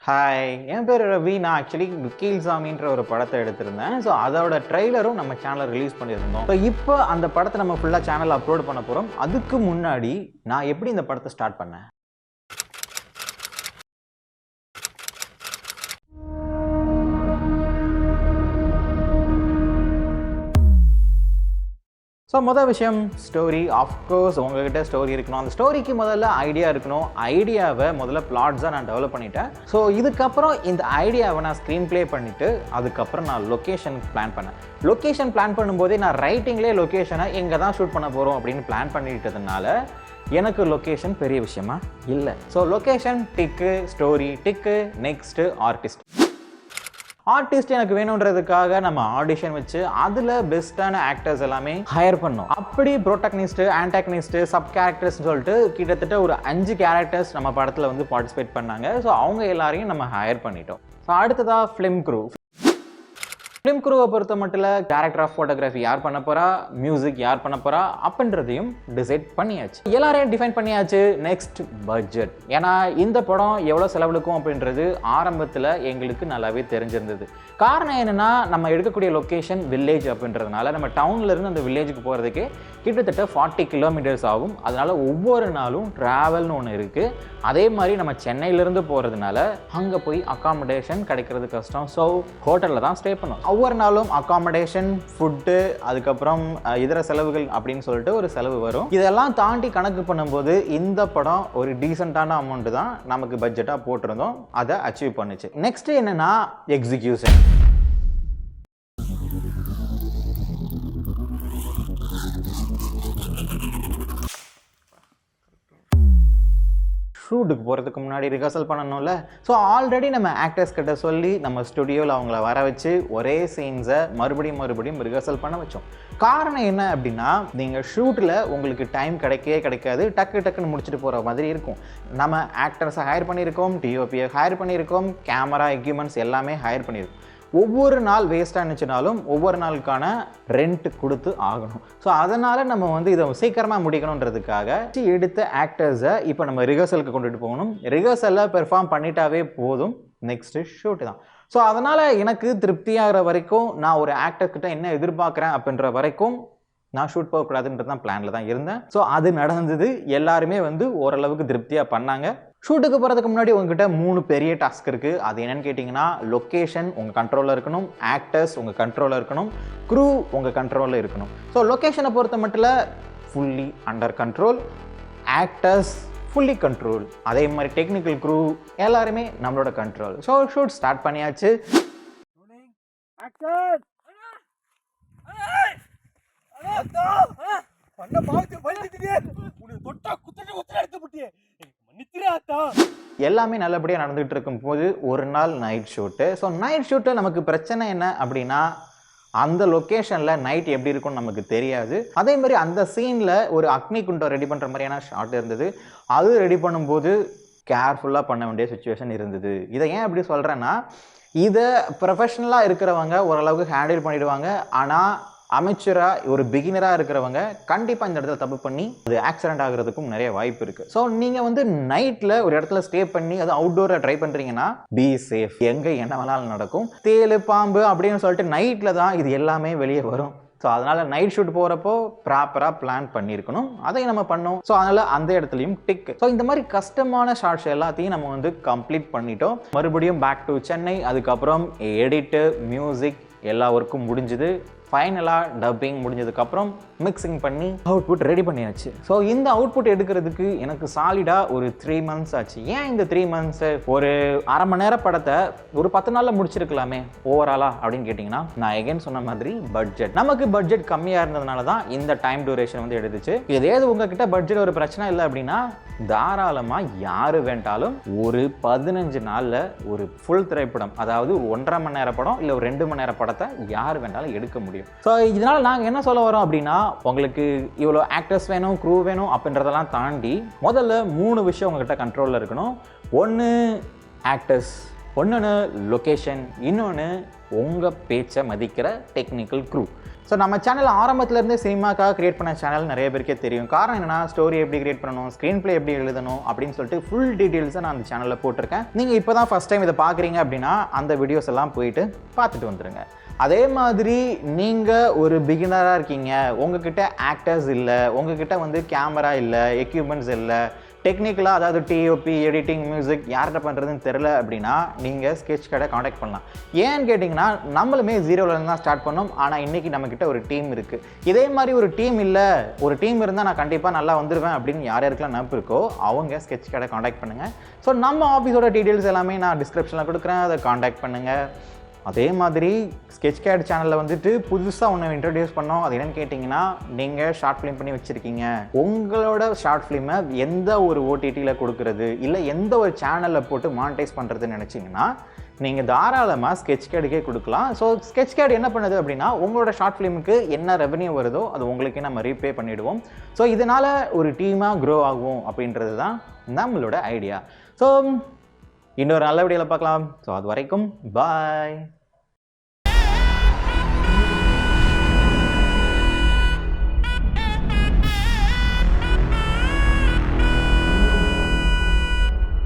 Hi, என் பேர் ரவி. நான் actually வக்கீல் சாமின்ற ஒரு படத்தை எடுத்திருந்தேன். ஸோ அதோட ட்ரெய்லரும் நம்ம சேனலில் ரிலீஸ் பண்ணியிருந்தோம். ஸோ இப்போ அந்த படத்தை நம்ம ஃபுல்லாக சேனலில் அப்லோட் பண்ண போகிறோம். அதுக்கு முன்னாடி நான் எப்படி இந்த படத்தை ஸ்டார்ட் பண்ணேன்? ஸோ மொதல் விஷயம் ஸ்டோரி. ஆஃப்கோர்ஸ் உங்ககிட்ட ஸ்டோரி இருக்கணும். அந்த ஸ்டோரிக்கு முதல்ல ஐடியா இருக்கணும். ஐடியாவை முதல்ல பிளாட்ஸாக நான் டெவலப் பண்ணிட்டேன். ஸோ இதுக்கப்புறம் இந்த ஐடியாவை நான் ஸ்க்ரீன் ப்ளே பண்ணிவிட்டு அதுக்கப்புறம் நான் லொக்கேஷன் பிளான் பண்ணேன். லொக்கேஷன் பிளான் பண்ணும்போதே நான் ரைட்டிங்லேயே லொக்கேஷனை எங்கே தான் ஷூட் பண்ண போகிறோம் அப்படின்னு பிளான் பண்ணிட்டதுனால எனக்கு லொக்கேஷன் பெரிய விஷயமா இல்லை. ஸோ லொக்கேஷன் டிக்கு, ஸ்டோரி டிக்கு, நெக்ஸ்ட்டு ஆர்டிஸ்ட் எனக்கு வேணுன்றதுக்காக நம்ம ஆடிஷன் வச்சு அதில் பெஸ்ட்டான ஆக்டர்ஸ் எல்லாமே ஹையர் பண்ணோம். அப்படி ப்ரோட்டக்னிஸ்ட்டு, ஆன்டாக்னிஸ்ட்டு, சப் கேரக்டர்ஸ்னு சொல்லிட்டு கிட்டத்தட்ட ஒரு 5 கேரக்டர்ஸ் நம்ம படத்தில் வந்து பார்ட்டிசிபேட் பண்ணாங்க. ஸோ அவங்க எல்லாரையும் நம்ம ஹையர் பண்ணிட்டோம். ஸோ அடுத்ததாக ஃபிலிம் க்ரூவை பொறுத்த மட்டும் டைரக்டர் ஆஃப் ஃபோட்டோகிராஃபி யார் பண்ண போகிறா, மியூசிக் யார் பண்ண போகிறா அப்படின்றதையும் டிசைட் பண்ணியாச்சு. எல்லாரையும் டிஃபைன் பண்ணியாச்சு. Next budget. ஏன்னா இந்த படம் எவ்வளோ செலவழிக்கும் அப்படின்றது ஆரம்பத்தில் எங்களுக்கு நல்லாவே தெரிஞ்சிருந்தது. காரணம் என்னென்னா, நம்ம எடுக்கக்கூடிய லொக்கேஷன் வில்லேஜ் அப்படின்றதுனால நம்ம டவுன்லேருந்து அந்த வில்லேஜுக்கு போகிறதுக்கே கிட்டத்தட்ட 40 கிலோமீட்டர்ஸ் ஆகும். அதனால் ஒவ்வொரு நாளும் ட்ராவல்னு ஒன்று இருக்குது. அதே மாதிரி நம்ம சென்னையிலேருந்து போகிறதுனால அங்கே போய் அக்காமடேஷன் கிடைக்கிறது கஷ்டம். ஸோ ஹோட்டலில் தான் ஸ்டே பண்ணோம். ஒவ்வொரு நாளும் அக்காமடேஷன், ஃபுட்டு, அதுக்கப்புறம் இதர செலவுகள் அப்படின்னு சொல்லிட்டு ஒரு செலவு வரும். இதெல்லாம் தாண்டி கணக்கு பண்ணும்போது இந்த படம் ஒரு டீசெண்டான அமௌண்ட்டு தான் நமக்கு பட்ஜெட்டாக போட்டிருந்தோம். அதை அச்சீவ் பண்ணுச்சு. நெக்ஸ்ட்டு என்னென்னா எக்ஸிக்யூஷன். ஷூட்டுக்கு போகிறதுக்கு முன்னாடி ரிஹர்சல் பண்ணணும்ல. ஸோ ஆல்ரெடி நம்ம ஆக்டர்ஸ் கிட்ட சொல்லி நம்ம ஸ்டுடியோவில் அவங்கள வர வச்சு ஒரே சீன்ஸை மறுபடியும் ரிஹர்சல் பண்ண வச்சோம். காரணம் என்ன அப்படின்னா, நீங்கள் ஷூட்டில் உங்களுக்கு டைம் கிடைக்காது. டக்குன்னு முடிச்சுட்டு போகிற மாதிரி இருக்கும். நம்ம ஆக்டர்ஸை ஹையர் பண்ணியிருக்கோம், டிஓபியை ஹையர் பண்ணியிருக்கோம், கேமரா எக்யூப்மெண்ட்ஸ் எல்லாமே ஹையர் பண்ணியிருக்கோம். ஒவ்வொரு நாள் வேஸ்ட் ஆனிச்சுனாலும் ஒவ்வொரு நாளுக்கான ரெண்ட் கொடுத்து ஆகணும். ஸோ அதனால் நம்ம வந்து இதை சீக்கிரமாக முடிக்கணுன்றதுக்காக எடுத்த ஆக்டர்ஸை இப்போ நம்ம ரிஹர்சலுக்கு கொண்டுட்டு போகணும். ரிஹர்சலில் பெர்ஃபார்ம் பண்ணிட்டாவே போதும், நெக்ஸ்ட்டு ஷூட்டு தான். ஸோ அதனால் எனக்கு திருப்தியாகிற வரைக்கும், நான் ஒரு ஆக்டர்கிட்ட என்ன எதிர்பார்க்குறேன் அப்படின்ற வரைக்கும் நான் ஷூட் போகக்கூடாதுன்றது தான் பிளானில் தான் இருந்தேன். ஸோ அது நடந்தது. எல்லாருமே வந்து ஓரளவுக்கு திருப்தியாக பண்ணாங்க. ஷூட்டுக்கு போகிறதுக்கு முன்னாடி உங்ககிட்ட 3 பெரிய டாஸ்க் இருக்குது. அது என்னென்னு கேட்டிங்கன்னா, லொக்கேஷன் உங்கள் கண்ட்ரோலில் இருக்கணும், ஆக்டர்ஸ் உங்கள் கண்ட்ரோலில் இருக்கணும், க்ரூ உங்கள் கண்ட்ரோலில் இருக்கணும். ஸோ லொக்கேஷனை பொறுத்த மட்டும் fully under control, actors fully control, அதே மாதிரி டெக்னிக்கல் க்ரூ எல்லாருமே நம்மளோட கண்ட்ரோல். ஸோ ஷூட் ஸ்டார்ட் பண்ணியாச்சு. எல்லாமே நல்லபடியாக நடந்துகிட்டு இருக்கும் போது ஒரு நாள் night shoot. So night shoot நமக்கு பிரச்சனை என்ன அப்படின்னா, அந்த லொக்கேஷனில் நைட் எப்படி இருக்கும்னு நமக்கு தெரியாது. அதே மாதிரி அந்த சீனில் ஒரு அக்னி குண்டம் ரெடி பண்ணுற மாதிரியான ஷாட் இருந்தது. அது ரெடி பண்ணும்போது கேர்ஃபுல்லாக பண்ண வேண்டிய சுச்சுவேஷன் இருந்தது. இதை ஏன் அப்படி சொல்கிறேன்னா, இதை ப்ரொஃபஷ்னலாக இருக்கிறவங்க ஓரளவுக்கு ஹேண்டில் பண்ணிவிடுவாங்க. ஆனால் அமைச்சராக ஒரு பிகினராக இருக்கிறவங்க கண்டிப்பாக இந்த இடத்துல தப்பு பண்ணி அது ஆக்சிடென்ட் ஆகிறதுக்கும் நிறைய வாய்ப்பு இருக்குது. ஸோ நீங்கள் வந்து நைட்டில் ஒரு இடத்துல ஸ்டே பண்ணி அது அவுட்டோரில் ட்ரை பண்ணுறீங்கன்னா பி சேஃப். எங்கே என்ன வேணாலும் நடக்கும். தேள், பாம்பு அப்படின்னு சொல்லிட்டு நைட்டில் தான் இது எல்லாமே வெளியே வரும். ஸோ அதனால் நைட் ஷூட் போகிறப்போ ப்ராப்பராக பிளான் பண்ணியிருக்கணும். அதை நம்ம பண்ணோம். ஸோ அதனால் அந்த இடத்துலையும் டிக். ஸோ இந்த மாதிரி கஷ்டமான ஷார்ட்ஸ் எல்லாத்தையும் நம்ம வந்து கம்ப்ளீட் பண்ணிட்டோம். மறுபடியும் பேக் டு சென்னை. அதுக்கப்புறம் எடிட்டு, மியூசிக் எல்லா ஒர்க்கும் முடிஞ்சுது. ஃபைனலாக டப்பிங் முடிஞ்சதுக்கப்புறம் மிக்சிங் பண்ணி அவுட்புட் ரெடி பண்ணியாச்சு. ஸோ இந்த அவுட்புட் எடுக்கிறதுக்கு எனக்கு சாலிடாக ஒரு 3 months ஆச்சு. ஏன் இந்த 3 months? ஒரு அரை மணி நேர படத்தை ஒரு 10 நாளில் முடிச்சிருக்கலாமே ஓவராலாக அப்படின்னு கேட்டிங்கன்னா, நான் எகைன் சொன்ன மாதிரி நமக்கு பட்ஜெட் கம்மியாக இருந்ததுனால தான் இந்த டைம் டியூரேஷன் வந்து எடுத்துச்சு. இதே உங்ககிட்ட பட்ஜெட் ஒரு பிரச்சனை இல்லை அப்படின்னா, தாராளமாக யார் வேண்டாலும் ஒரு 15 நாளில் ஒரு ஃபுல் திரைப்படம், அதாவது 1.5 மணி நேர படம் இல்லை ஒரு 2 மணி நேர படத்தை யார் வேண்டாலும் எடுக்க முடியும். ஸோ இதனால் நாங்கள் என்ன சொல்ல வரோம் அப்படின்னா, உங்களுக்கு இவ்வளோ ஆக்டர்ஸ் வேணும், க்ரூ வேணும் அப்படின்றதெல்லாம் தாண்டி முதல்ல 3 விஷயம் உங்ககிட்ட கண்ட்ரோலில் இருக்கணும். 1 ஆக்டர்ஸ், ஒன்று லொக்கேஷன், இன்னொன்று உங்கள் பேச்சை மதிக்கிற டெக்னிக்கல் க்ரூ. ஸோ நம்ம சேனல் ஆரம்பத்துலேருந்தே சினிமாக்காக கிரியேட் பண்ண சேனல் நிறைய பேருக்கே தெரியும். காரணம் என்னென்னா, ஸ்டோரி எப்படி கிரியேட் பண்ணணும், ஸ்க்ரீன் பிளே எப்படி எழுதணும் அப்படின்னு சொல்லிட்டு ஃபுல் டீட்டெயில்ஸை நான் அந்த சேனலில் போட்டிருக்கேன். நீங்கள் இப்போ தான் ஃபஸ்ட் டைம் இதை பார்க்குறீங்க அப்படின்னா அந்த வீடியோஸ் எல்லாம் போயிட்டு பார்த்துட்டு வந்துடுங்க. அதே மாதிரி நீங்கள் ஒரு பிகினராக இருக்கீங்க, உங்ககிட்ட ஆக்டர்ஸ் இல்லை, உங்ககிட்ட வந்து கேமரா இல்லை, எக்யூப்மெண்ட்ஸ் இல்லை, டெக்னிக்கலாக அதாவது டிஓபி, எடிட்டிங், மியூசிக் யார்கிட்ட பண்ணுறதுன்னு தெரில அப்படின்னா நீங்கள் ஸ்கெட்ச்கேடை காண்டாக்ட் பண்ணலாம். ஏன்னு கேட்டிங்கன்னா, நம்மளுமே ஜீரோலேருந்து தான் ஸ்டார்ட் பண்ணோம். ஆனால் இன்றைக்கி நம்மக்கிட்ட ஒரு டீம் இருக்குது. இதே மாதிரி ஒரு டீம் இல்லை, ஒரு டீம் இருந்தால் நான் கண்டிப்பாக நல்லா வந்துடுவேன் அப்படின்னு யார் யாருக்கெல்லாம் நினப்பு இருக்கோ அவங்க ஸ்கெட்ச்கேடை காண்டாக்ட் பண்ணுங்கள். ஸோ நம்ம ஆஃபீஸோட டீட்டெயில்ஸ் எல்லாமே நான் டிஸ்கிரிப்ஷனில் கொடுக்குறேன், அதை காண்டாக்ட் பண்ணுங்கள். அதே மாதிரி ஸ்கெட்ச்கேட் சேனலில் வந்துட்டு புதுசாக ஒன்று இன்ட்ரடியூஸ் பண்ணோம். அது என்னென்னு கேட்டிங்கன்னா, நீங்கள் ஷார்ட் ஃபிலிம் பண்ணி வச்சுருக்கீங்க, உங்களோட ஷார்ட் ஃபிலிமை எந்த ஒரு ஓடிடியில் கொடுக்குறது இல்லை எந்த ஒரு சேனலில் போட்டு மானிட்டைஸ் பண்ணுறதுன்னு நினச்சிங்கன்னா நீங்கள் தாராளமாக ஸ்கெட்ச்கேடுக்கே கொடுக்கலாம். ஸோ ஸ்கெட்ச்கேட் என்ன பண்ணுது அப்படின்னா, உங்களோட ஷார்ட் ஃபிலிமுக்கு என்ன ரெவன்யூ வருதோ அது உங்களுக்கே நம்ம ரீபே பண்ணிவிடுவோம். ஸோ இதனால் ஒரு டீமாக க்ரோ ஆகும் அப்படின்றது தான் நம்மளோட ஐடியா. ஸோ இன்னொரு நல்ல வீடியோவில் பார்க்கலாம். ஸோ அது வரைக்கும் பாய்.